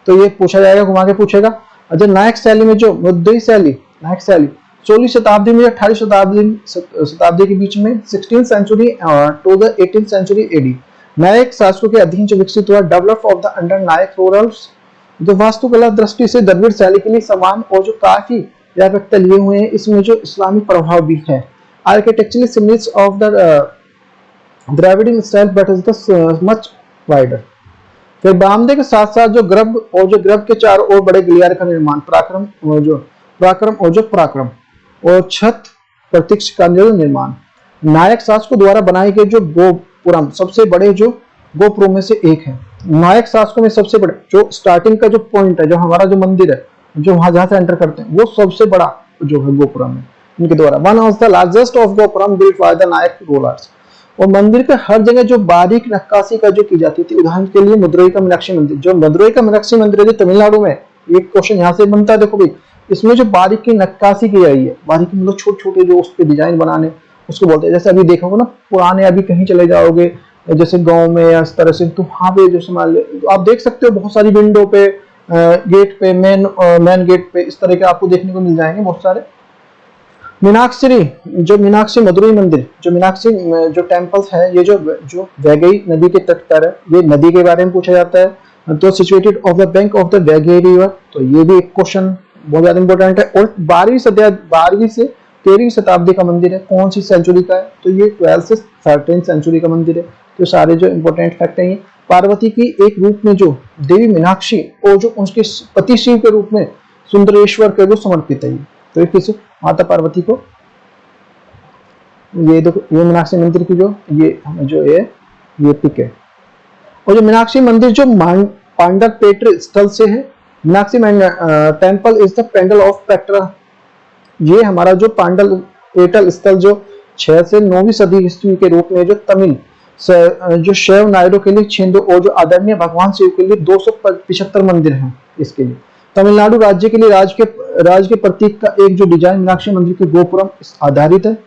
तो ये पूछा जाएगा, घुमा के पूछेगा। अच्छा, नायक शैली में जो मुद्दई शैली, नायक शैली 16वीं शताब्दी में 18वीं शताब्दी के बीच में 16th century to the 18th century AD Nayak शासकों के अधीन जो विकसित हुआ। Develop of the under Nayak rulers. जो वास्तुकला दृष्टि से द्रविड़ शैली के लिए समान और जो काफी व्यापकता लिए हुए हैं, इसमें जो इस्लामी प्रभाव भी है। Architecturally similar of the Dravidian style but is the much wider. फिर बरामदे के साथ साथ जो गर्भ के चारों ओर बड़े गलियारे का निर्माण, पराक्रम और छत प्रतीक्ष का निर्माण। नायक शासकों द्वारा बनाए गए जो गोपुरम सबसे बड़े जो गोपुरम में से एक है। नायक शासकों में सबसे बड़े जो स्टार्टिंग का जो पॉइंट है, जो हमारा जो मंदिर है, जो वहां जहां से एंटर करते हैं, वो सबसे बड़ा जो है गोपुरम है इनके द्वारा। One of the largest of gopuram built by the Nayak rulers. और मंदिर के हर जगह जो बारीक नक्काशी का जो की जाती थी, उदाहरण के लिए मदुरई का मीनाक्षी मंदिर, जो मदुरई का मीनाक्षी मंदिर है जो तमिलनाडु में, एक क्वेश्चन यहाँ से बनता है। देखो भाई, इसमें जो बारीकी नक्काशी की गई है, बारीकी मतलब छोटे छोटे जो उस पे डिजाइन बनाने, उसको बोलते हैं। जैसे अभी देखोगे ना, पुराने अभी कहीं चले जाओगे जैसे गांव में या इस तरह से, तो वहां पे जो संभाल आप देख सकते हो, बहुत सारी विंडो पे, गेट पे, मेन गेट पे इस तरह के आपको देखने को मिल जाएंगे बहुत सारे। मीनाक्षी मदुरई मंदिर, जो मीनाक्षी जो टेम्पल्स है, ये जो वैगई नदी के तट पर है, ये नदी के बारे में पूछा जाता है। तो situated of the bank of the Vaigai river, तो ये भी एक क्वेश्चन बहुत ज्यादा इंपॉर्टेंट है। और 12वीं से 13वीं शताब्दी का मंदिर है, कौन सी सेंचुरी का है, तो ये 12th से 13th सेंचुरी का मंदिर है। तो सारे जो इंपॉर्टेंट फैक्ट है, पार्वती की एक रूप में जो देवी मीनाक्षी और जो उनके पति शिव के रूप में सुंदरेश्वर के वो समर्पित है। तो ये किस माता पार्वती को, ये देखो, ये मीनाक्षी मंदिर की जो ये पिक है। और जो मीनाक्षी मंदिर जो पांडरपेट स्थल से है, Meenakshi temple is the pendle of Petra. ये हमारा जो पांडरपेट स्थल जो 6 से 9वीं सदी ईस्वी के रूप में जो तमिल जो शैव नायरों के लिए छिंदो और जो आदरणीय भगवान शिव के लिए 275 मंदिर हैं। इसके लिए तमिलनाडु राज्य के लिए राज के प्रतीक का एक जो डिजाइन मीनाक्षी मंदिर के गोपुरम आधारित है।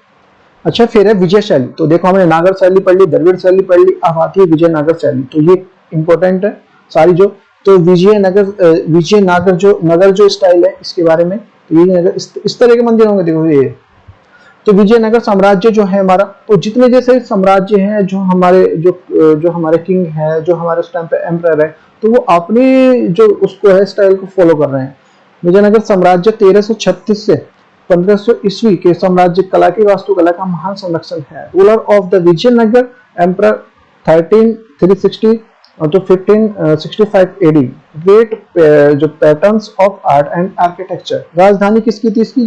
अच्छा, फिर है विजय शैली। तो देखो, हमने नागर शैली पढ़ ली, द्रविड़ शैली पढ़ ली, अब आती है विजय नागर शैली। तो ये इंपॉर्टेंट है सारी जो। तो विजय नगर जो स्टाइल है इसके बारे में, तो ये नगर इस तरह के मंदिर होंगे। देखो ये, तो विजयनगर साम्राज्य जो है हमारा, तो जितने जैसे साम्राज्य हैं जो हमारे किंग है, जो हमारे उस टाइम पे एम्परर है, तो वो अपनी जो उसको है स्टाइल को फॉलो कर रहे हैं। विजयनगर साम्राज्य 1336 से 1500 ईस्वी के साम्राज्य कला की वास्तुकला का महान संरक्षण है। Ruler of the Vijayanagar emperor 1360 to 1565 AD. Great जो patterns of art and architecture. राजधानी किसकी थी इसकी,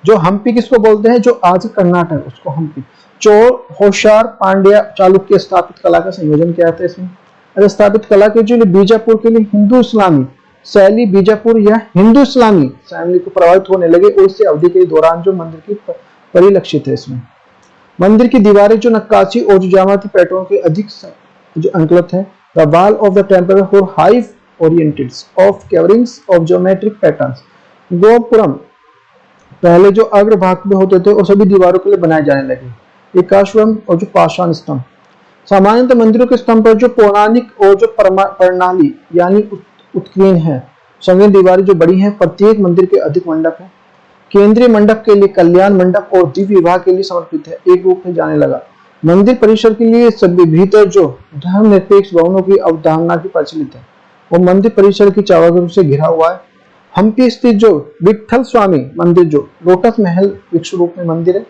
जो हम्पी किसको बोलते हैं, जो आज कर्नाटक, उसको हम्पी। चोर, होशियार, पांड्या, चालुक्य स्थापित कला का संयोजन किया था इसमें। स्थापित कला के जो बीजापुर के लिए हिंदू इस्लामी शैली, बीजापुर या हिंदू इस्लामी शैली को प्रभावित होने लगे और इसी अवधि के दौरान जो मंदिर की परिलक्षित है इसमें। मंदिर की दीवारें जो नक्काशी और जो ज्यामिति पैटर्न के अधिक जो अंकलित है। The wall of the temple for high oriented of coverings of geometric patterns. Gopuram पहले जो अग्रभाग में होते थे और सभी दीवारों के लिए बनाए जाने लगे। एकाश्वम और जो पाषाण स्तंभ। सामान्यतः मंदिरों के स्तंभ पर जो पौराणिक और जो प्रणाली यानी उत्कीर्ण है। संगीत दीवारें जो बड़ी हैं, प्रत्येक मंदिर के अधिक मंडप है। केंद्रीय मंडप के लिए कल्याण मंडप और दिव्य विभाग के लिए समर्पित है, एक रूप में जाने लगा। मंदिर परिसर के लिए सभी भीतर जो धर्मनिरपेक्ष भवनों की अवधारणा की प्रचलित है और मंदिर परिसर की चावागुर से घिरा हुआ है। हम्पी स्थित जो विठल स्वामी मंदिर जो लोटस महल विश्व रूप में मंदिर है।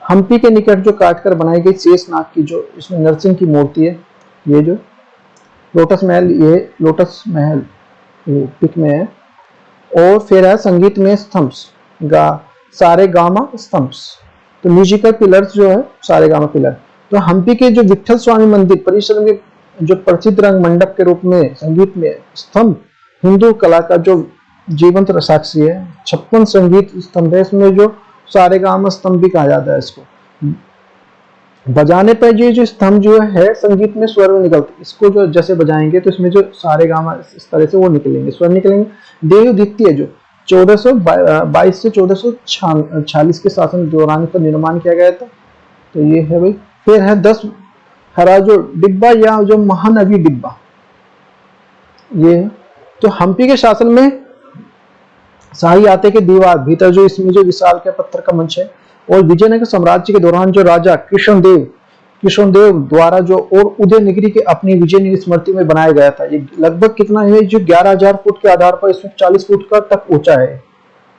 हम्पी के निकट जो काटकर बनाई गई शेषनाग की जो इसमें नरसिंह की मूर्ति है। ये जो लोटस महल, ये लोटस महल ये पिक में है। और फिर है संगीत में स्तंभ्स, सारे गामा स्तंभ्स, तो म्यूजिकल पिलर्स जो है सारे गामा पिलर। तो हम्पी के जो विठल स्वामी मंदिर परिसर में जो प्रसिद्ध रंग मंडप के रूप में संगीत में स्तंभ हिंदू कला का जो जीवंत साक्षी है। 56 संगीत स्तंभ है, इसमें जो सारे गामा स्तंभ भी कहा जाता है इसको। बजाने पर ये जो स्तंभ जो है संगीत में स्वर निकलते, इसको जो जैसे बजाएंगे तो इसमें जो सारे गामा इस तरह से वो निकलेंगे, स्वर निकलेंगे। देव द्वितीय जो 1422 से 1446 के शासन दौरान का निर्माण किया गया था, तो ये है भाई। फिर है 10 हरा जो डिब्बा या जो महानवी डिब्बा, ये तो हम्पी के शासन में शाही आते के दीवार भीतर जो इसमें जो विशाल के पत्थर का मंच है। और विजयनगर साम्राज्य के दौरान जो राजा कृष्णदेव द्वारा जो और उदयनिगिरी के अपनी विजय स्मृति में बनाया गया था। ये लगभग कितना है, जो 11,000 फुट के आधार पर इसमें 40 फुट का तक ऊंचा है।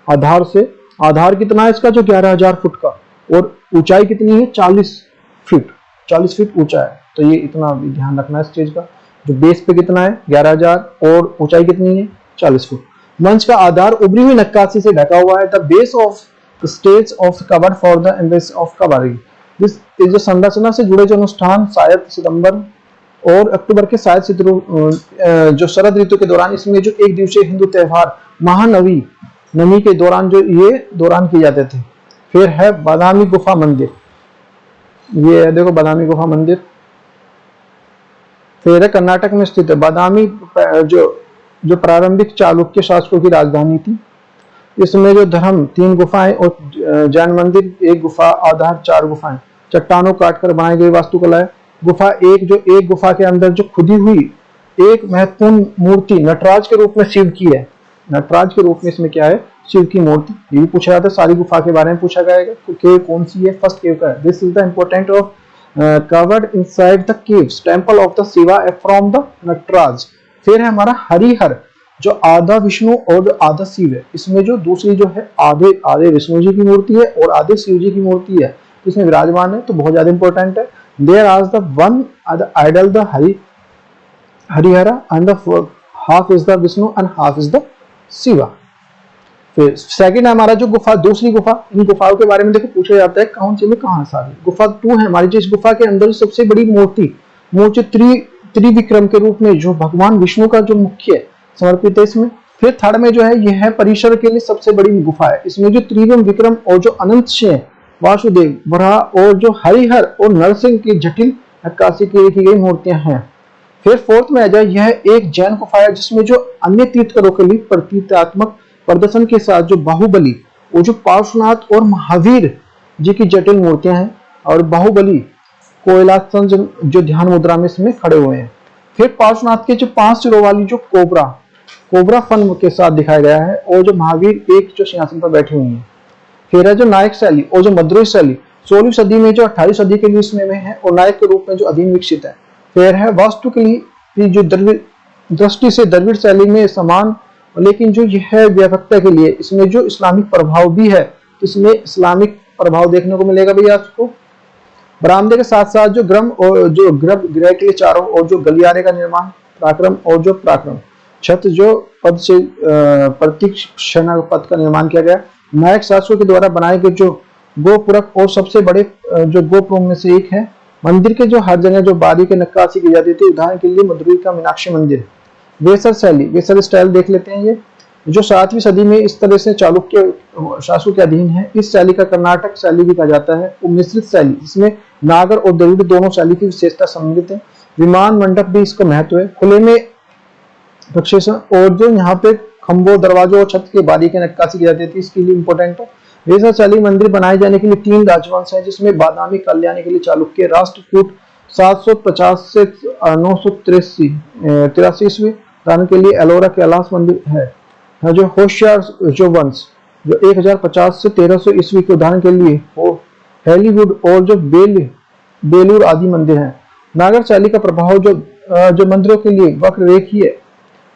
आधार से आधार कितना है इसका, जो 11,000 फुट का, और ऊंचाई कितनी है 40 फीट ऊंचा है। तो ये इतना भी ध्यान रखना है इस चीज का। जो बेस पे कितना है 11,000 और ऊंचाई कितनी है 40 फुट। मंच का आधार उभरी हुई नक्काशी से ढका हुआ है। The base of the stage of cover for the एम्बेस ऑफ कवरी। दिस जो संरचना से जुड़े जो अनुष्ठान शायद सितंबर और अक्टूबर के शायद जो शरद ऋतु के दौरान इसमें जो एक दिवसीय हिंदू त्योहार महानवी के दौरान जो ये दौरान किए जाते थे। फिर है बादामी गुफा मंदिर, ये है देखो बादामी गुफा मंदिर। फिर है कर्नाटक में स्थित है बादामी, जो प्रारंभिक चालुक्य शासकों की राजधानी थी। इसमें जो धर्म 3 गुफाएं और जैन मंदिर 1 गुफा, आधार 4 गुफाएं, चट्टानों काटकर बनाई गई वास्तुकला है। गुफा एक गुफा के अंदर जो खुदी हुई एक महत्वपूर्ण मूर्ति नटराज के रूप में शिव की है। नटराज के रूप में इसमें क्या है, शिव की मूर्ति। ये भी पूछा जाता है, सारी गुफा के बारे में पूछा जाएगा। तो केव कौन सी है, फर्स्ट केव का है। This is the important of covered inside the caves temple of the Shiva from the Nataraja. फिर है हमारा हरिहर, जो आधा विष्णु और आधा शिव है। इसमें जो दूसरी जो है आधे विष्णु जी की मूर्ति है और आधे शिव जी की मूर्ति है, तो इसमें विराजमान है, तो बहुत ज्यादा इंपॉर्टेंट है। There are the one the idol the Harihara and the half is the Vishnu and half is the Shiva. फिर सेकंड है हमारा जो गुफा, दूसरी गुफा। इन गुफाओं के बारे में देखो पूछा जाता है कौन सी में कहां सारी। गुफा 2 है हमारी, जो इस गुफा के अंदर सबसे बड़ी मूर्ति त्रिविक्रम के रूप में जो भगवान विष्णु का जो मुख्य समर्पित है इसमें। फिर थर्ड में जो है यह है परिसर के लिए सबसे बड़ी गुफा है। इसमें जो त्रिविक्रम और जो अनंत शेष, वासुदेव, वराह और जो हरिहर और नरसिंह की जटिल नक्काशी की गई मूर्तियां हैं। फिर फोर्थ में आ जाए, यह एक जैन गुफा है जिसमें जो अन्य तीर्थकरों के लिए प्रतीकात्मक प्रदर्शन के साथ जो बाहुबली और जो पार्श्वनाथ और महावीर जी की जटिल मूर्तियां हैं। और बाहुबली कोयलासन जो ध्यान मुद्रा में इसमें खड़े हुए हैं। फिर पार्श्वनाथ के जो 5 सिरों वाली जो कोबरा फन के साथ दिखाया गया है, और जो महावीर एक जो सिंहासन पर बैठे हुए हैं। फिर है जो नायक शैली और जो मद्रोही शैली 16वीं सदी में जो 18वीं सदी के लिए इसमें है, और नायक के रूप में जो अधीन विकसित है। फिर है वास्तु के लिए जो दृष्टि से द्रविड़ शैली में समान, लेकिन जो यह व्यापकता के लिए इसमें जो इस्लामिक प्रभाव भी है, तो इसमें इस्लामिक प्रभाव देखने को मिलेगा भैया आपको। बरामदे के साथ साथ जो गृह के लिए चारों और जो गलियारे का निर्माण, पराक्रम और जो पराक्रम छत जो पद से प्रतीक्षण पद का निर्माण किया गया। नायक शासकों के द्वारा बनाए गए जो गोपुरक और सबसे बड़े जो गोपुरम में से एक है। मंदिर के जो हर जगह जो बारीक नक्काशी की जाती थी, उदाहरण के लिए मदुरई का मीनाक्षी मंदिर। वेसर शैली, वेसर स्टाइल देख लेते हैं। ये जो 7वीं सदी में इस तरह से चालुक्य शासकों के अधीन है। इस शैली का कर्नाटक शैली भी कहा जाता है। वो मिश्रित शैली, इसमें नागर और द्रविड़ दोनों शैली की विशेषता सम्मिलित है। विमान मंडप भी इसका महत्व है। खुले में प्रक्षेपण और जो यहाँ पे खंभों, दरवाजों और छत के बारीकी नक्काशी की जाती थी, इसके लिए इंपॉर्टेंट है। वेसा शैली मंदिर बनाए जाने के लिए 3 राजवंश है, जिसमें बादामी, कल्याणी के लिए चालुक्य, राष्ट्रकूट 750 से 983 ईस्वी, उदाहरण के लिए एलोरा कैलाश मंदिर है। जो होशियार जो वंश जो 1050 से 1300 ईस्वी के, उदाहरण के लिए हेलीवुड और जो बेलूर आदि मंदिर हैं। नागर शैली का प्रभाव जो मंदिरों के लिए वक्र रेखीय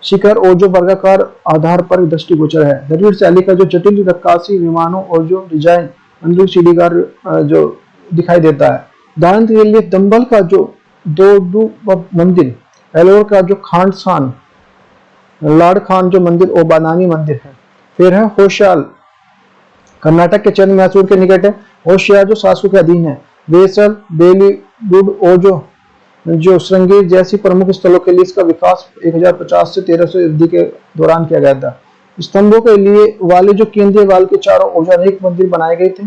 शिखर और जो वर्गाकार आधार पर दृष्टिगोचर है। द्रविड़ शैली का जो जटिल नक्काशी, विमानों और जो डिजाइन मंदिर सीढ़ीदार जो दिखाई देता है। उदाहरण के लिए दंबल का जो दो मंदिर, एलोर का जो खांडसान लाड़ खान जो मंदिर और बादामी मंदिर है। फिर है होशियार, कर्नाटक के चंद मैसूर के निकट है। होशियार जो शासकों के अधीन है। वेसल, बेलीवुड और जो श्रृंगेरी जैसी प्रमुख स्थलों के लिए इसका विकास 1050 से 1300 ईस्वी के दौरान किया गया था। स्तंभों के लिए वाले जो केंद्रीय वाल के चारों ओर अनेक मंदिर बनाए गए थे।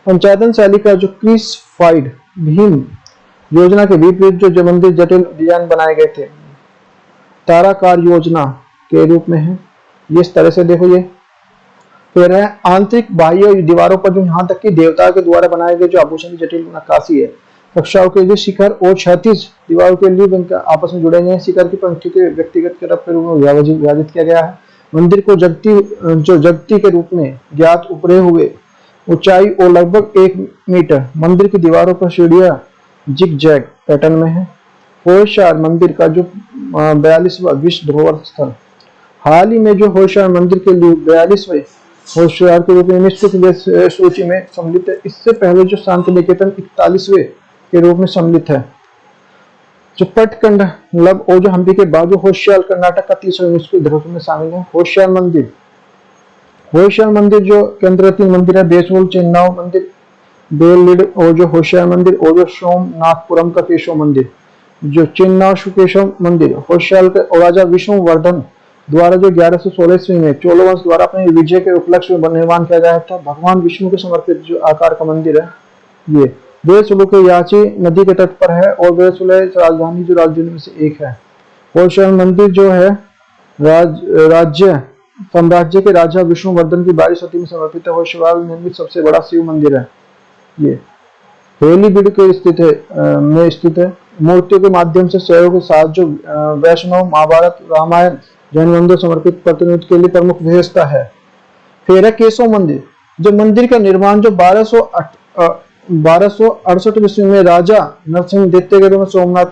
पंचायतन शैली का जो क्रिसफाइड भीम योजना के विपरीत जो मंदिर जटिल डिजाइन बनाए गए थे, ताराकार योजना के रूप में है। ये इस तरह से देखो ये। फिर है आंतरिक बाह्य दीवारों पर जो यहाँ तक कि देवता के द्वारा बनाए गए जो आभूषण की जटिल नक्काशी है। कक्षाओं के लिए शिखर और क्षैतिज दीवारों के लिए आपस में जुड़े हैं। शिखर की पंक्ति के व्यक्तिगत क्रम के रूप में विभाजित किया गया है। मंदिर को जगती के रूप में ज्ञात उपरे हुए ऊंचाई और लगभग 1 मीटर। मंदिर की दीवारों पर सीढ़ियां जिग जैग पैटर्न में है। होशियार मंदिर का जो 42वां विश्व धरोहर स्थल, हाल ही में जो होशियार मंदिर के लिए 42वें होशियार के रूप में यूनेस्को सूची में सम्मिलित है। इससे पहले जो शांति निकेतन 41वें के रूप में सम्मिलित है। जो पटकंड लब और जो हम्पी के बाद जो होशियार कर्नाटक का 30वां यूनेस्को धरोहर में शामिल है। होशियार मंदिर जो केंद्र 3 मंदिर है। बेसोल चेन्नाव मंदिर, बेलिड और जो होशियार मंदिर और जो सोमनाथपुरम का केशव मंदिर। जो चेन्नाव केशव मंदिर होशियार के राजा विष्णुवर्धन द्वारा जो 1116 ईस्वी में चोल वंश द्वारा अपने विजय के उपलक्ष्य में निर्माण किया गया था। भगवान विष्णु को समर्पित जो आकार का मंदिर है ये बेसुलु के याची नदी के तट पर है और बेसुल राजधानी जो राजधानी में से एक है। होशियार मंदिर जो है राज्य साम्राज्य के राजा विष्णुवर्धन की 22 सदी में समर्पित है। होशियार निर्मित सबसे बड़ा शिव मंदिर है। ये हेलीबीड के स्थित है। मूर्तियों के माध्यम से शहरों के साथ जो वैष्णव, महाभारत, रामायण, जैन मंदिर समर्पित प्रतिनिधित्व के लिए प्रमुख विशेषता है। फिर है केशव मंदिर। जो मंदिर का निर्माण जो 1268 ईस्वी में राजा नरसिंह द्वितीय के रूप में सोमनाथ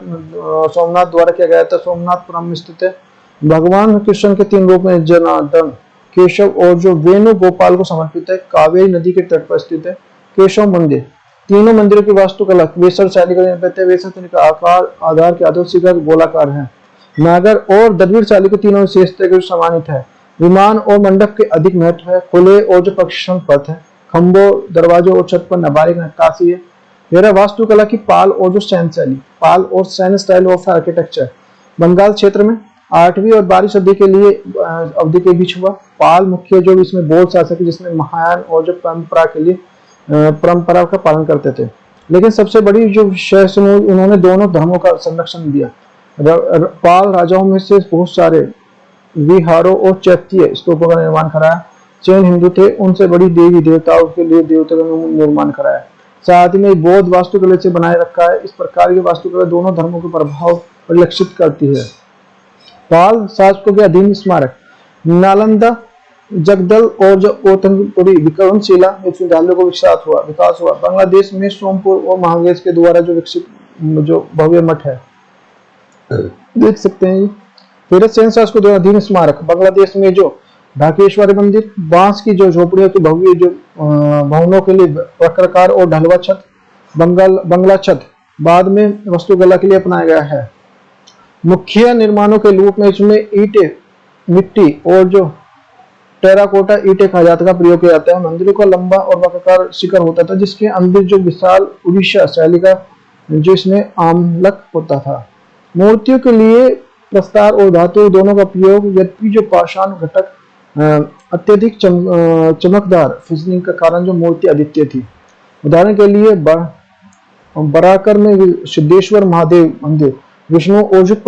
द्वारा किया गया था। सोमनाथपुरम में स्थित है। भगवान कृष्ण के 3 रूप में जनार्दन, केशव और जो वेणुगोपाल को समर्पित है। कावेरी नदी के तट पर स्थित है केशव मंदिर। तीनों मंदिरों की वास्तुकला वेसर शैली का निर्मित है। वेसर शैली का आकार आधार के आधार शिखर गोलाकार है। नागर और द्रविड़ शैली के तीनों विशेषता के समानित है। विमान और मंडप के अधिक महत्व है। खुले और जो प्रक्षेपण पथ है। खंभों, दरवाजों और छत पर बारीक नक्काशी है। मेरा वास्तुकला की पाल और जो सैन शैली, पाल और Sen style of architecture Bengal क्षेत्र में 8वीं और 12वीं सदी के लिए अवधि के बीच हुआ। पाल मुख्य जो इसमें बौद्ध शासक जिसमें महायान और जो परंपरा का पालन करते थे। लेकिन सबसे बड़ी जो विषय समूह उन्होंने दोनों धर्मों का संरक्षण दिया। पाल राजाओं में से बहुत सारे विहारों और चैत्य स्तूपों का निर्माण कराया। जैन हिंदू थे, उनसे बड़ी देवी देवताओं के लिए देवताओं का निर्माण कराया। साथ ही में बौद्ध वास्तुकला से बनाए रखा है। इस प्रकार की वास्तुकला दोनों धर्मों के प्रभाव परिलक्षित करती है। पाल शासकों के अधीन स्मारक नालंदा, जगदल और जो ओतनपुरी विक्रमशिला विश्वविद्यालयों को विकास हुआ। बांग्लादेश में सोमपुर और महावेश के द्वारा जो विकसित जो भव्य मठ है देख सकते हैं। फिर सैन शासकों के अधीन स्मारक बांग्लादेश में जो ढाकेश्वरी मंदिर, बांस की जो झोपड़ियों की भव्य जो भवनों के लिए वक्राकार और ढलवा छत, बंगला छत बाद में वास्तुकला के लिए अपनाया गया है। मुख्य निर्माणों के रूप में इसमें ईंटें, मिट्टी और जो टेराकोटा ईंटें खजात का प्रयोग किया जाता है। मंदिरों का लंबा और वक्राकार शिखर होता था, जिसके अंदर जो विशाल उड़ीसा शैली का जो इसमें आमलक होता था। मूर्तियों के लिए प्रस्तार और धातु दोनों का प्रयोग, यद्यपि जो पाषाण घटक अत्यधिक चमकदार फिनिशिंग का कारण जो मूर्ति अद्वितीय थी। उदाहरण के लिए बराकर में सिद्धेश्वर महादेव मंदिर विष्णु ओजुक